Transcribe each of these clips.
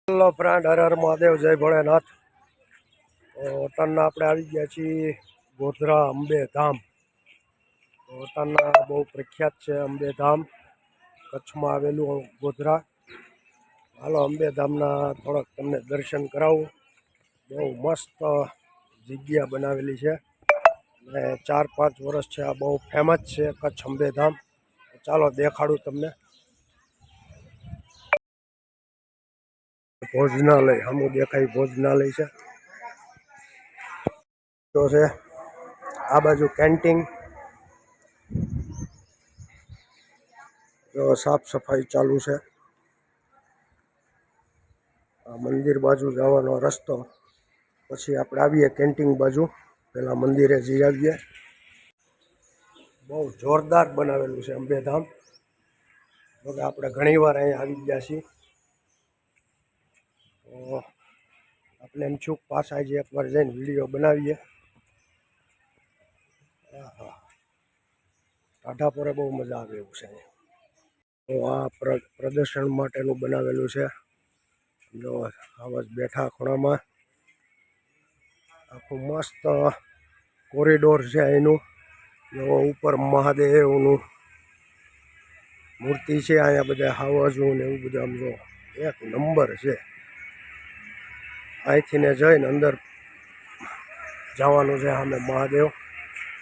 Hello friend, Har Har Mahadev, જય ભોળેનાથ. હોટલના આપણે આવી ગયા છીએ ગોધરા અંબે ધામ. હોટલના બહુ પ્રખ્યાત છે અંબે ધામ, કચ્છમાં આવેલું ગોધરા. હાલો અંબે ધામના થોડાક તમને દર્શન કરાવું. બહુ મસ્ત જગ્યા બનાવેલી છે અને 4-5 વર્ષ છે આ બહુ ફેમસ છે કચ્છ અંબે ધામ. ચાલો દેખાડું તમને. ભોજનાલય સામું દેખાય, ભોજનાલય છે તો છે આ બાજુ કેન્ટીન. જો સાફ સફાઈ ચાલુ છે. આ મંદિર બાજુ જવાનો રસ્તો, પછી આપણે આવીએ કેન્ટીન બાજુ. પેલા મંદિરે જઈ આવીએ. બહુ જોરદાર બનાવેલું છે અંબે ધામ. જોકે આપણે ઘણી વાર અહીંયા આવી ગયા છીએ. તો આપણે એમ છું પાછા જ એકવાર જઈને વિડીયો બનાવીએ. ટાઢા પર બહુ મજા આવે એવું છે. તો આ પ્રદર્શન માટેનું બનાવેલું છે. જો આવા જ બેઠા ખૂણામાં આખું મસ્ત કોરિડોર છે એનું. જો ઉપર મહાદેવનું મૂર્તિ છે. અહીંયા બધા હાવજું ને એવું બધું આમ જો એક નંબર છે. અહીંથી ને જઈને અંદર જવાનું છે. સામે મહાદેવ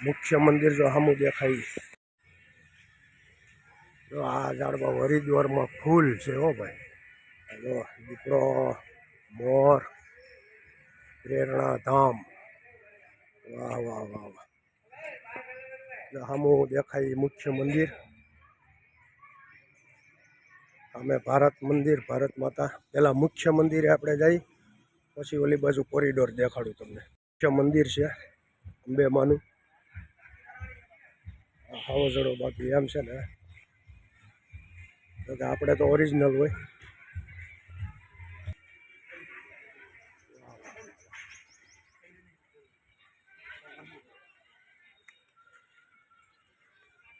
મુખ્ય મંદિર જો સામું દેખાય. જો આ ઝાડમાં હરિદ્વારમાં ફૂલ છે હો ભાઈ. જો દીપડો, મોર, પ્રેરણા ધામ. વાહ વાહ વાહ વાહ. સામું દેખાય મુખ્ય મંદિર. અમે ભારત મંદિર, ભારત માતા. પેલા મુખ્ય મંદિરે આપણે જઈ, પછી ઓલી બાજુ કોરિડોર દેખાડું તમને. મુખ્ય મંદિર છે અંબે માનું. હાવો જડો બાકી એમ છે ને, તો આપણે તો ઓરિજિનલ હોય.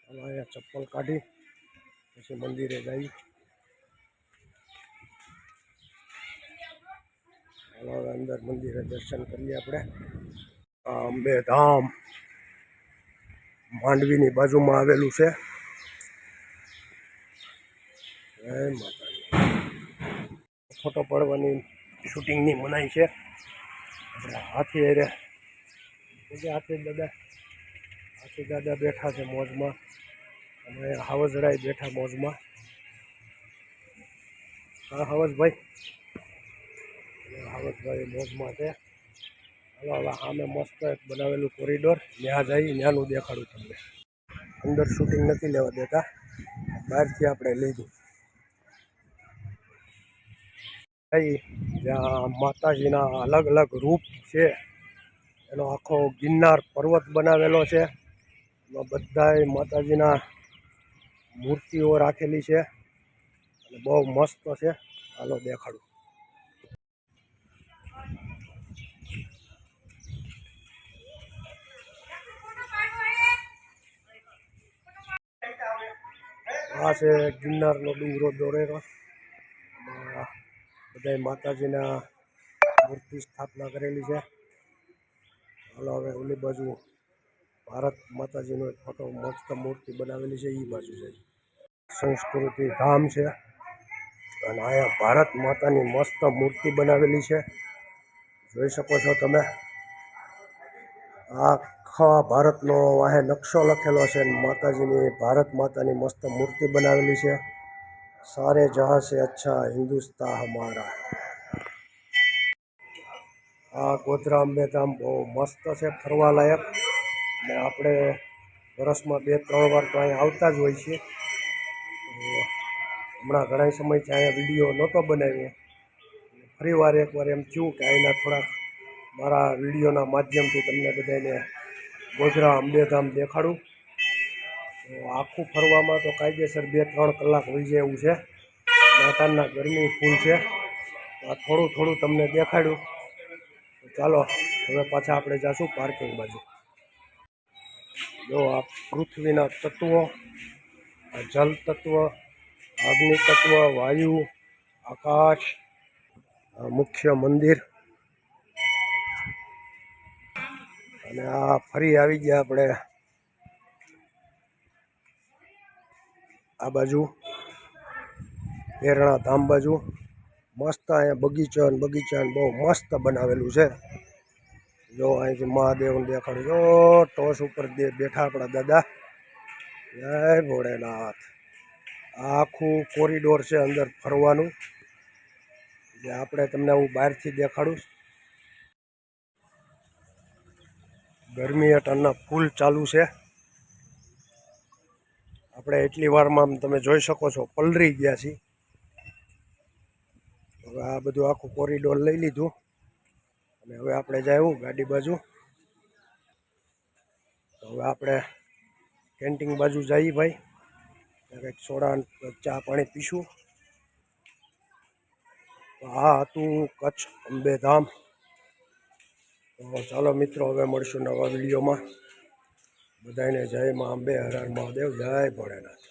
અહીંયા ચપ્પલ કાઢી પછી મંદિરે જઈ. હવે અંદર મંદિરે દર્શન કરીએ આપણે. અંબે ધામ માંડવીની બાજુમાં આવેલું છે. જય માતાજી. ફોટો પાડવાની શૂટિંગની મનાઈ છે. આપણે હાથી દાદા બેઠા છે મોજમાં, અને હાવજડાઈ બેઠા મોજમાં. હા હાવજભાઈ, હાવજભાઈ મોજમાં છે. હાલો હવે સામે મસ્ત એક બનાવેલું કોરિડોર, ત્યાં જઈ ત્યાંનું દેખાડું તમને. અંદર શૂટિંગ નથી લેવા દેતા, બહારથી આપણે લીધું. જ્યાં માતાજીના અલગ અલગ રૂપ છે. એનો આખો ગિરનાર પર્વત બનાવેલો છે. એમાં બધાય માતાજીના મૂર્તિઓ રાખેલી છે અને બહુ મસ્ત છે. હાલો દેખાડું. આ છે ગિરનારનો ડુંગરો દોરેલો. બધા માતાજીના મૂર્તિ સ્થાપના કરેલી છે. હાલો હવે ઓલી બાજુ ભારત માતાજીનો એક ફોટો મસ્ત મૂર્તિ બનાવેલી છે, એ બાજુ છે. સંસ્કૃતિ ધામ છે અને અહીંયા ભારત માતાની મસ્ત મૂર્તિ બનાવેલી છે, જોઈ શકો છો તમે. આખા ભારતનો વાહે નકશો લખેલો છે. માતાજીની, ભારત માતાની મસ્ત મૂર્તિ બનાવેલી છે. સારે જહાં સે અચ્છા હિન્દુસ્તા હમારા. આ ગોધરા અંબે ધામ બહુ મસ્ત છે, ફરવા લાયક. અને આપણે વર્ષમાં 2-3 વાર તો અહીંયા આવતા જ હોય છીએ. હમણાં ઘણા સમયથી અહીંયા વિડીયો નહોતો બનાવ્યો. ફરી વાર એકવાર એમ થયું કે અહીંના થોડાક મારા વિડીયોના માધ્યમથી તમને બધાને ગોધરા અંબેધામ દેખાડું. તો આખું ફરવામાં તો કાયદેસર 2-3 કલાક વહી જાય એવું છે. નાતાલના ગરમી ફૂલ છે. આ થોડું થોડું તમને દેખાડ્યું. તો ચાલો હવે પાછા આપણે જઈશું પાર્કિંગ બાજુ. જો આ પૃથ્વીના તત્વો, આ જલ તત્વ, અગ્નિ તત્વ, વાયુ, આકાશ, આ મુખ્ય મંદિર અને આ ફરી આવી ગયા આપણે આ બાજુ કેરણા ધામ બાજુ. મસ્ત અહીંયા બગીચો ને બગીચા બહુ મસ્ત બનાવેલું છે. જો અહીંથી મહાદેવને દેખાડું. જો ટોસ ઉપર બેઠા આપણા દાદા. જય ભોળેનાથ. આ આખું કોરિડોર છે અંદર ફરવાનું, જે આપણે તમને હું બહારથી દેખાડું. ગરમી અટાણના ફૂલ ચાલુ છે. આપણે એટલી વારમાં તમે જોઈ શકો છો પલરી ગયા છીએ. હવે આ બધું આખું કોરિડોર લઈ લીધું અને હવે આપણે જાય ગાડી બાજુ. તો હવે આપણે કેન્ટીન બાજુ જઈએ ભાઈ, કંઈક સોડા ચા પાણી પીશું. આ હતું કચ્છ અંબેધામ. તો ચાલો મિત્રો, હવે મળશું નવા વિડીયોમાં. બધાને જય મા અંબે, હર હર મહાદેવ, જય ભોળેનાથ.